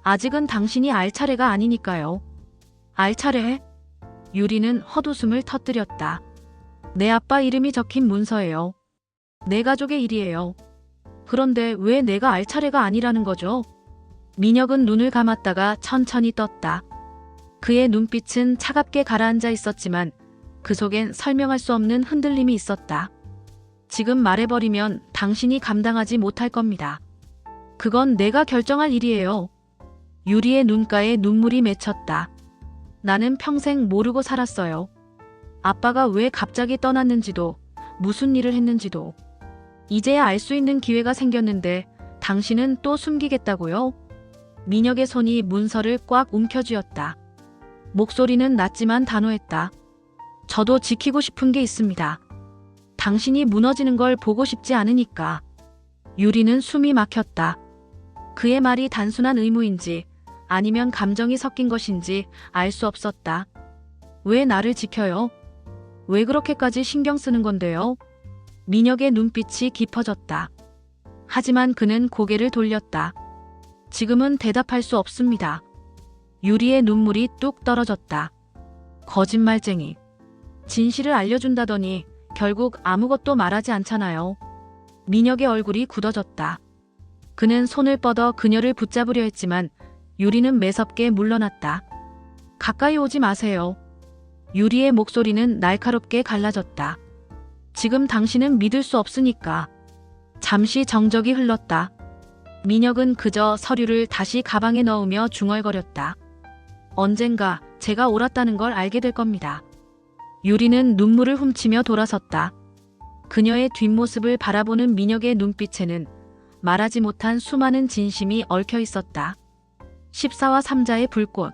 아직은 당신이 알 차례가 아니니까요. 알 차례? 유리는 헛웃음을 터뜨렸다. 내 아빠 이름이 적힌 문서예요. 내 가족의 일이에요. 그런데 왜 내가 알 차례가 아니라는 거죠? 민혁은 눈을 감았다가 천천히 떴다. 그의 눈빛은 차갑게 가라앉아 있었지만 그 속엔 설명할 수 없는 흔들림이 있었다. 지금 말해버리면 당신이 감당하지 못할 겁니다. 그건 내가 결정할 일이에요. 유리의 눈가에 눈물이 맺혔다. 나는 평생 모르고 살았어요. 아빠가 왜 갑자기 떠났는지도, 무슨 일을 했는지도. 이제야 알 수 있는 기회가 생겼는데 당신은 또 숨기겠다고요? 민혁의 손이 문서를 꽉 움켜쥐었다. 목소리는 낮지만 단호했다. 저도 지키고 싶은 게 있습니다. 당신이 무너지는 걸 보고 싶지 않으니까. 유리는 숨이 막혔다. 그의 말이 단순한 의무인지 아니면 감정이 섞인 것인지 알 수 없었다. 왜 나를 지켜요? 왜 그렇게까지 신경 쓰는 건데요? 민혁의 눈빛이 깊어졌다. 하지만 그는 고개를 돌렸다. 지금은 대답할 수 없습니다. 유리의 눈물이 뚝 떨어졌다. 거짓말쟁이. 진실을 알려준다더니 결국 아무것도 말하지 않잖아요. 민혁의 얼굴이 굳어졌다. 그는 손을 뻗어 그녀를 붙잡으려 했지만 유리는 매섭게 물러났다. 가까이 오지 마세요. 유리의 목소리는 날카롭게 갈라졌다. 지금 당신은 믿을 수 없으니까. 잠시 정적이 흘렀다. 민혁은 그저 서류를 다시 가방에 넣으며 중얼거렸다. 언젠가 제가 옳았다는 걸 알게 될 겁니다. 유리는 눈물을 훔치며 돌아섰다. 그녀의 뒷모습을 바라보는 민혁의 눈빛에는 말하지 못한 수많은 진심이 얽혀 있었다. 14화 3자의 불꽃.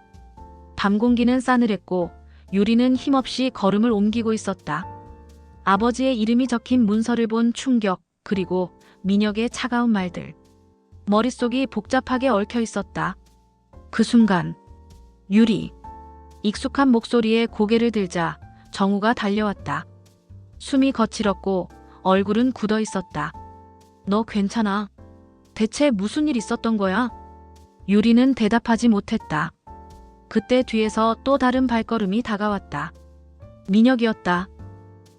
밤 공기는 싸늘했고 유리는 힘없이 걸음을 옮기고 있었다. 아버지의 이름이 적힌 문서를 본 충격, 그리고 민혁의 차가운 말들. 머릿속이 복잡하게 얽혀 있었다. 그 순간 유리. 익숙한 목소리에 고개를 들자 정우가 달려왔다. 숨이 거칠었고 얼굴은 굳어 있었다. 너 괜찮아? 대체 무슨 일 있었던 거야? 유리는 대답하지 못했다. 그때 뒤에서 또 다른 발걸음이 다가왔다. 민혁이었다.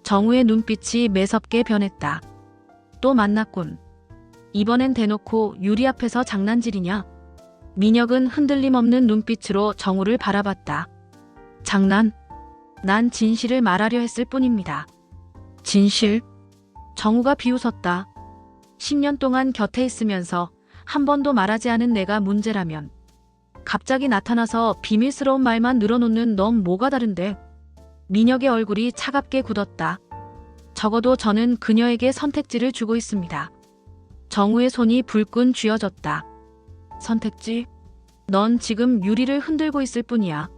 정우의 눈빛이 매섭게 변했다. 또 만났군. 이번엔 대놓고 유리 앞에서 장난질이냐? 민혁은 흔들림 없는 눈빛으로 정우를 바라봤다. 장난? 난 진실을 말하려 했을 뿐입니다. 진실? 정우가 비웃었다. 10년 동안 곁에 있으면서 한 번도 말하지 않은 내가 문제라면 갑자기 나타나서 비밀스러운 말만 늘어놓는 넌 뭐가 다른데? 민혁의 얼굴이 차갑게 굳었다. 적어도 저는 그녀에게 선택지를 주고 있습니다. 정우의 손이 불끈 쥐어졌다. 선택지? 넌 지금 유리를 흔들고 있을 뿐이야.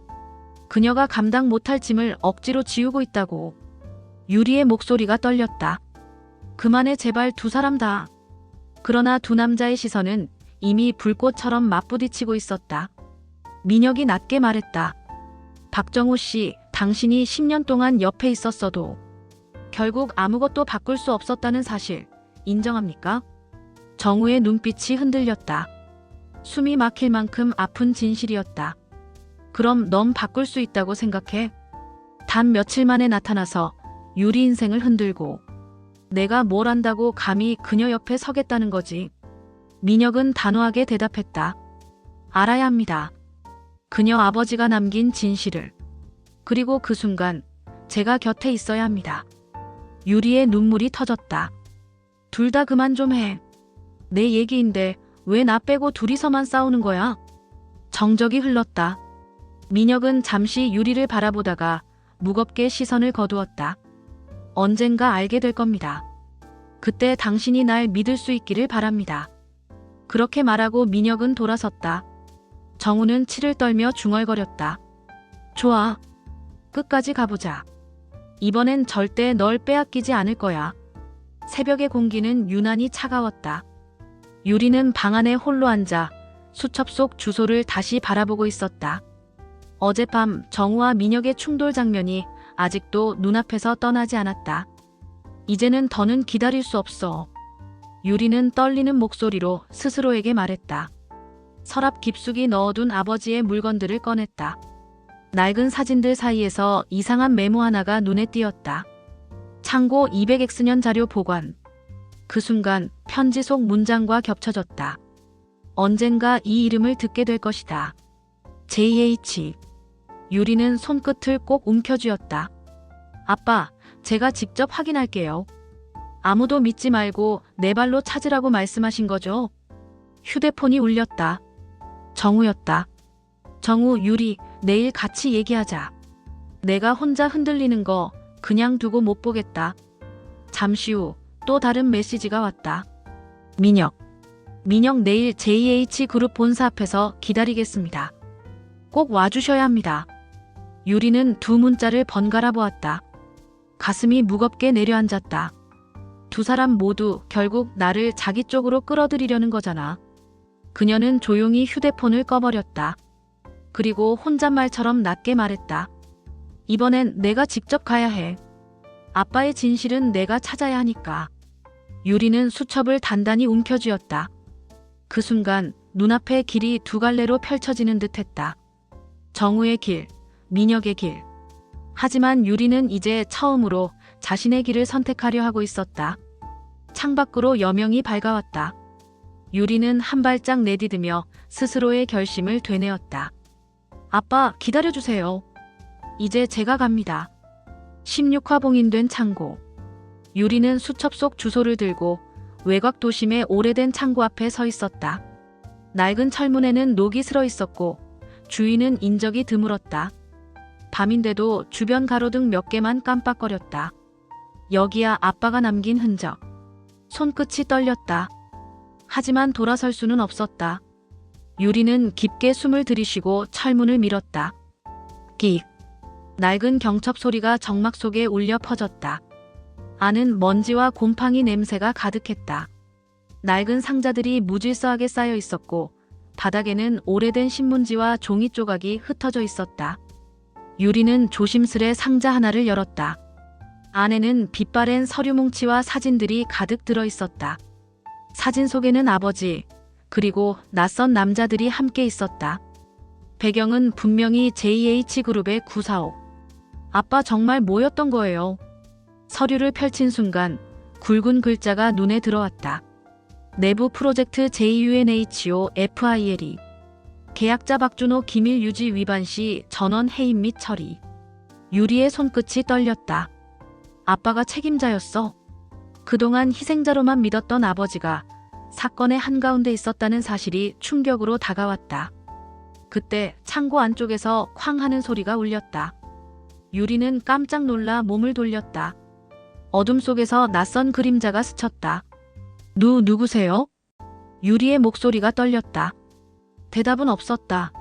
그녀가 감당 못할 짐을 억지로 지우고 있다고. 유리의 목소리가 떨렸다. 그만해 제발 두 사람 다. 그러나 두 남자의 시선은 이미 불꽃처럼 맞부딪히고 있었다. 민혁이 낮게 말했다. 박정우 씨, 당신이 10년 동안 옆에 있었어도 결국 아무것도 바꿀 수 없었다는 사실 인정합니까? 정우의 눈빛이 흔들렸다. 숨이 막힐 만큼 아픈 진실이었다. 그럼 넌 바꿀 수 있다고 생각해? 단 며칠 만에 나타나서 유리 인생을 흔들고 내가 뭘 안다고 감히 그녀 옆에 서겠다는 거지. 민혁은 단호하게 대답했다. 알아야 합니다. 그녀 아버지가 남긴 진실을. 그리고 그 순간 제가 곁에 있어야 합니다. 유리의 눈물이 터졌다. 둘 다 그만 좀 해. 내 얘기인데 왜 나 빼고 둘이서만 싸우는 거야? 정적이 흘렀다. 민혁은 잠시 유리를 바라보다가 무겁게 시선을 거두었다. 언젠가 알게 될 겁니다. 그때 당신이 날 믿을 수 있기를 바랍니다. 그렇게 말하고 민혁은 돌아섰다. 정우는 치를 떨며 중얼거렸다. 좋아. 끝까지 가보자. 이번엔 절대 널 빼앗기지 않을 거야. 새벽의 공기는 유난히 차가웠다. 유리는 방 안에 홀로 앉아 수첩 속 주소를 다시 바라보고 있었다. 어젯밤 정우와 민혁의 충돌 장면이 아직도 눈앞에서 떠나지 않았다. 이제는 더는 기다릴 수 없어. 유리는 떨리는 목소리로 스스로에게 말했다. 서랍 깊숙이 넣어둔 아버지의 물건들을 꺼냈다. 낡은 사진들 사이에서 이상한 메모 하나가 눈에 띄었다. 창고 200X년 자료 보관. 그 순간 편지 속 문장과 겹쳐졌다. 언젠가 이 이름을 듣게 될 것이다. JH. 유리는 손끝을 꼭 움켜쥐었다. 아빠, 제가 직접 확인할게요. 아무도 믿지 말고 내 발로 찾으라고 말씀하신 거죠? 휴대폰이 울렸다. 정우였다. 정우, 유리, 내일 같이 얘기하자. 내가 혼자 흔들리는 거 그냥 두고 못 보겠다. 잠시 후 또 다른 메시지가 왔다. 민혁. 민혁 내일 JH그룹 본사 앞에서 기다리겠습니다. 꼭 와주셔야 합니다. 유리는 두 문자를 번갈아 보았다. 가슴이 무겁게 내려앉았다. 두 사람 모두 결국 나를 자기 쪽으로 끌어들이려는 거잖아. 그녀는 조용히 휴대폰을 꺼버렸다. 그리고 혼잣말처럼 낮게 말했다. 이번엔 내가 직접 가야 해. 아빠의 진실은 내가 찾아야 하니까. 유리는 수첩을 단단히 움켜쥐었다. 그 순간 눈앞에 길이 두 갈래로 펼쳐지는 듯했다. 정우의 길, 민혁의 길. 하지만 유리는 이제 처음으로 자신의 길을 선택하려 하고 있었다. 창밖으로 여명이 밝아왔다. 유리는 한 발짝 내디디며 스스로의 결심을 되뇌었다. 아빠, 기다려주세요. 이제 제가 갑니다. 16화 봉인된 창고. 유리는 수첩 속 주소를 들고 외곽 도심의 오래된 창고 앞에 서 있었다. 낡은 철문에는 녹이 슬어 있었고 주위는 인적이 드물었다. 밤인데도 주변 가로등 몇 개만 깜빡거렸다. 여기야 아빠가 남긴 흔적. 손끝이 떨렸다. 하지만 돌아설 수는 없었다. 유리는 깊게 숨을 들이쉬고 철문을 밀었다. 끽. 낡은 경첩 소리가 정막 속에 울려 퍼졌다. 안은 먼지와 곰팡이 냄새가 가득했다. 낡은 상자들이 무질서하게 쌓여 있었고 바닥에는 오래된 신문지와 종이 조각이 흩어져 있었다. 유리는 조심스레 상자 하나를 열었다. 안에는 빛바랜 서류 뭉치와 사진들이 가득 들어 있었다. 사진 속에는 아버지, 그리고 낯선 남자들이 함께 있었다. 배경은 분명히 JH그룹의 945. 아빠 정말 뭐였던 거예요? 서류를 펼친 순간 굵은 글자가 눈에 들어왔다. 내부 프로젝트 JUNHO FILE. 계약자 박준호 기밀 유지 위반 시 전원 해임 및 처리. 유리의 손끝이 떨렸다. 아빠가 책임자였어. 그동안 희생자로만 믿었던 아버지가 사건의 한가운데 있었다는 사실이 충격으로 다가왔다. 그때 창고 안쪽에서 쾅 하는 소리가 울렸다. 유리는 깜짝 놀라 몸을 돌렸다. 어둠 속에서 낯선 그림자가 스쳤다. 누구세요? 유리의 목소리가 떨렸다. 대답은 없었다.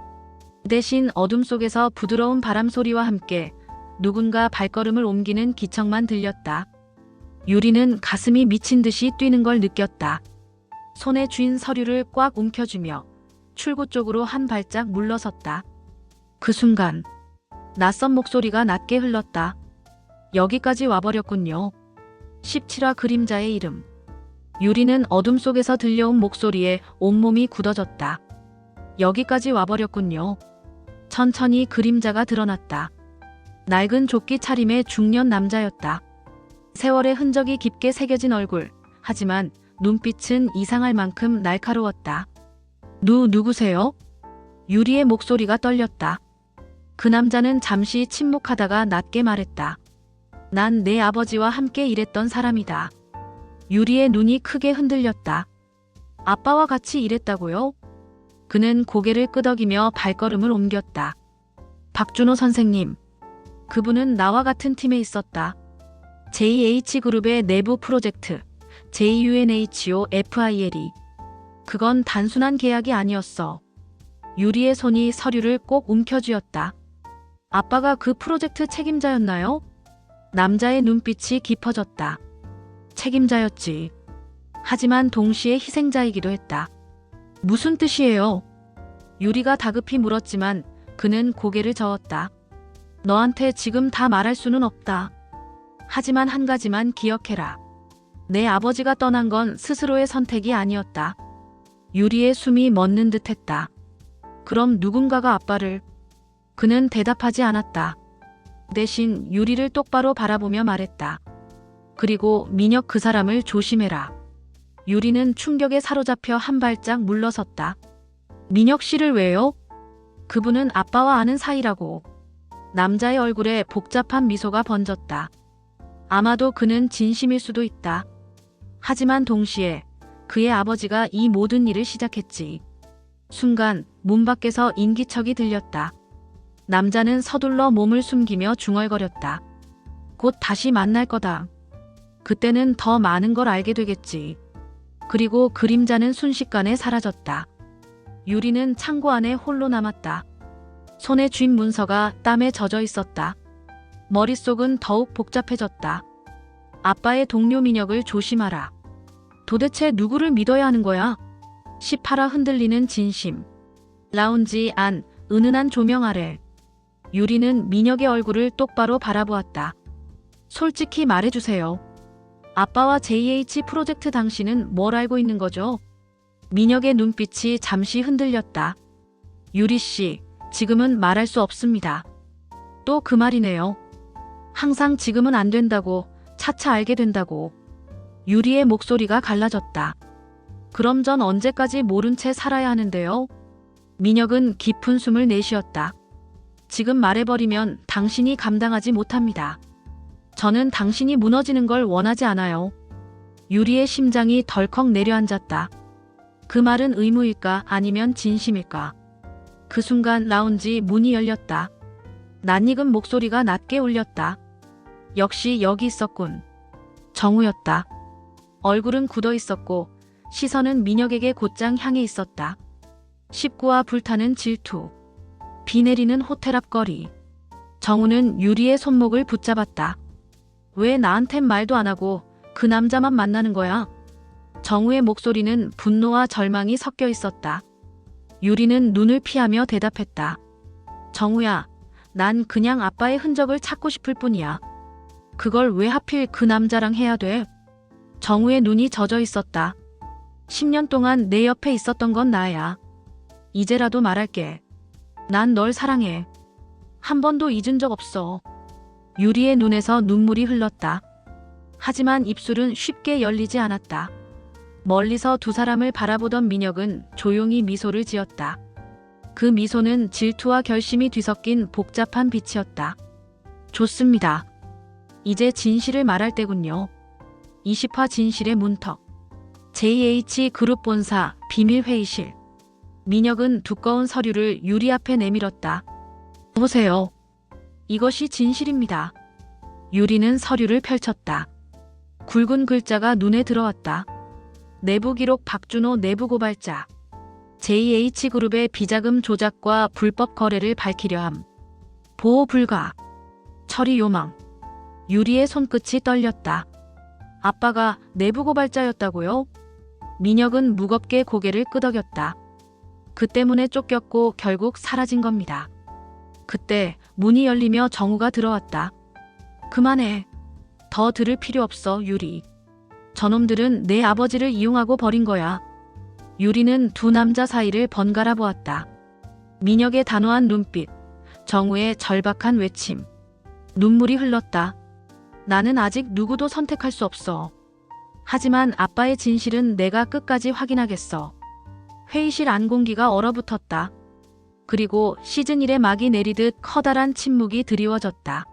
대신 어둠 속에서 부드러운 바람 소리와 함께 누군가 발걸음을 옮기는 기척만 들렸다. 유리는 가슴이 미친 듯이 뛰는 걸 느꼈다. 손에 쥔 서류를 꽉 움켜쥐며 출구 쪽으로 한 발짝 물러섰다. 그 순간 낯선 목소리가 낮게 흘렀다. 여기까지 와버렸군요. 17화 그림자의 이름. 유리는 어둠 속에서 들려온 목소리에 온몸이 굳어졌다. 여기까지 와버렸군요. 천천히 그림자가 드러났다. 낡은 조끼 차림의 중년 남자였다. 세월의 흔적이 깊게 새겨진 얼굴. 하지만 눈빛은 이상할 만큼 날카로웠다. 누구세요? 유리의 목소리가 떨렸다. 그 남자는 잠시 침묵하다가 낮게 말했다. 난 내 아버지와 함께 일했던 사람이다. 유리의 눈이 크게 흔들렸다. 아빠와 같이 일했다고요? 그는 고개를 끄덕이며 발걸음을 옮겼다. 박준호 선생님. 그분은 나와 같은 팀에 있었다. JH그룹의 내부 프로젝트, JUNHOFILE. 그건 단순한 계약이 아니었어. 유리의 손이 서류를 꼭 움켜쥐었다. 아빠가 그 프로젝트 책임자였나요? 남자의 눈빛이 깊어졌다. 책임자였지. 하지만 동시에 희생자이기도 했다. 무슨 뜻이에요? 유리가 다급히 물었지만 그는 고개를 저었다. 너한테 지금 다 말할 수는 없다. 하지만 한 가지만 기억해라. 내 아버지가 떠난 건 스스로의 선택이 아니었다. 유리의 숨이 멎는 듯했다. 그럼 누군가가 아빠를... 그는 대답하지 않았다. 대신 유리를 똑바로 바라보며 말했다. 그리고 민혁 그 사람을 조심해라. 유리는 충격에 사로잡혀 한 발짝 물러섰다. 민혁 씨를 왜요? 그분은 아빠와 아는 사이라고. 남자의 얼굴에 복잡한 미소가 번졌다. 아마도 그는 진심일 수도 있다. 하지만 동시에 그의 아버지가 이 모든 일을 시작했지. 순간 문 밖에서 인기척이 들렸다. 남자는 서둘러 몸을 숨기며 중얼거렸다. 곧 다시 만날 거다. 그때는 더 많은 걸 알게 되겠지. 그리고 그림자는 순식간에 사라졌다. 유리는 창고 안에 홀로 남았다. 손에 쥔 문서가 땀에 젖어 있었다. 머릿속은 더욱 복잡해졌다. 아빠의 동료 민혁을 조심하라. 도대체 누구를 믿어야 하는 거야? 18화 흔들리는 진심. 라운지 안 은은한 조명 아래 유리는 민혁의 얼굴을 똑바로 바라보았다. 솔직히 말해주세요. 아빠와 JH 프로젝트 당신은 뭘 알고 있는 거죠? 민혁의 눈빛이 잠시 흔들렸다. 유리 씨, 지금은 말할 수 없습니다. 또 그 말이네요. 항상 지금은 안 된다고, 차차 알게 된다고. 유리의 목소리가 갈라졌다. 그럼 전 언제까지 모른 채 살아야 하는데요? 민혁은 깊은 숨을 내쉬었다. 지금 말해버리면 당신이 감당하지 못합니다. 저는 당신이 무너지는 걸 원하지 않아요. 유리의 심장이 덜컥 내려앉았다. 그 말은 의무일까 아니면 진심일까? 그 순간 라운지 문이 열렸다. 낯익은 목소리가 낮게 울렸다. 역시 여기 있었군. 정우였다. 얼굴은 굳어 있었고 시선은 민혁에게 곧장 향해 있었다. 19화 불타는 질투. 비 내리는 호텔 앞 거리. 정우는 유리의 손목을 붙잡았다. 왜 나한텐 말도 안 하고 그 남자만 만나는 거야? 정우의 목소리는 분노와 절망이 섞여 있었다. 유리는 눈을 피하며 대답했다. 정우야, 난 그냥 아빠의 흔적을 찾고 싶을 뿐이야. 그걸 왜 하필 그 남자랑 해야 돼? 정우의 눈이 젖어 있었다. 10년 동안 내 옆에 있었던 건 나야. 이제라도 말할게. 난 널 사랑해. 한 번도 잊은 적 없어. 유리의 눈에서 눈물이 흘렀다. 하지만 입술은 쉽게 열리지 않았다. 멀리서 두 사람을 바라보던 민혁은 조용히 미소를 지었다. 그 미소는 질투와 결심이 뒤섞인 복잡한 빛이었다. 좋습니다. 이제 진실을 말할 때군요. 20화 진실의 문턱. JH그룹 본사 비밀 회의실. 민혁은 두꺼운 서류를 유리 앞에 내밀었다. 보세요. 이것이 진실입니다. 유리는 서류를 펼쳤다. 굵은 글자가 눈에 들어왔다. 내부 기록 박준호 내부 고발자. JH그룹의 비자금 조작과 불법 거래를 밝히려 함. 보호 불가. 처리 요망. 유리의 손끝이 떨렸다. 아빠가 내부 고발자였다고요? 민혁은 무겁게 고개를 끄덕였다. 그 때문에 쫓겼고 결국 사라진 겁니다. 그때 문이 열리며 정우가 들어왔다. 그만해. 더 들을 필요 없어, 유리. 저놈들은 내 아버지를 이용하고 버린 거야. 유리는 두 남자 사이를 번갈아 보았다. 민혁의 단호한 눈빛, 정우의 절박한 외침. 눈물이 흘렀다. 나는 아직 누구도 선택할 수 없어. 하지만 아빠의 진실은 내가 끝까지 확인하겠어. 회의실 안공기가 얼어붙었다. 그리고 시즌 1의 막이 내리듯 커다란 침묵이 드리워졌다.